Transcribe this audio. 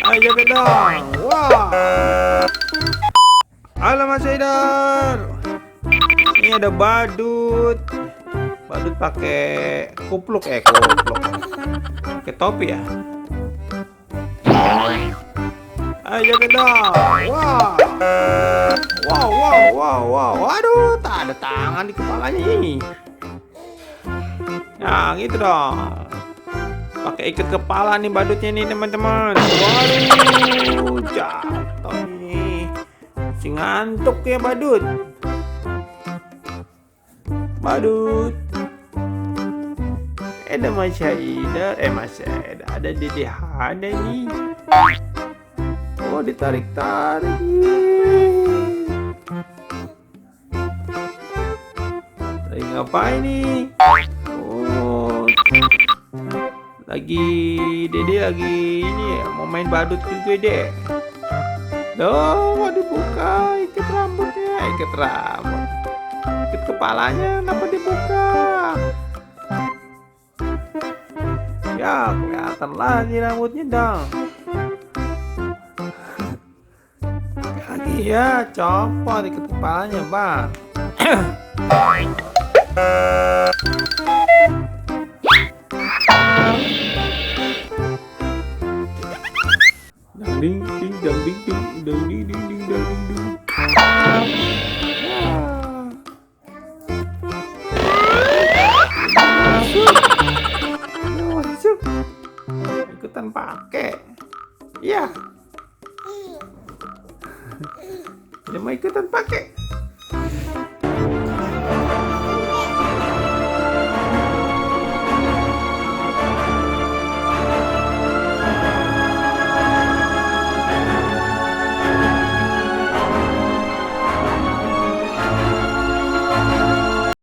Ayo dong. Wah. Halo Mas Haidar. Ini ada badut. Badut pakai kupluk. Pakai topi ya. Ayo dong. Wah. Wow. Waduh, tak ada tangan di kepalanya ini. Yang itu dong. Pakai ikat kepala nih badutnya nih teman-teman. Waduh, jatuh nih. Si ngantuk ya badut. Ada Mas Haidar, ada Dede Hana nih. Oh, ditarik-tarik. Lagi ngapain nih? Oh, Dede lagi ini ya, mau main badut juga deh. Loh, mau dibuka ikat rambutnya, ikat kepalanya, kenapa dibuka? Ya, kelihatan lagi rambutnya dong. Lagi ya, copot ikat kepalanya, Bang. Ding ding dang ding ding dang ding ding ding dang ding ding. Masuk. Ikutan pakai. Iya. Dia mau ikutan pakai.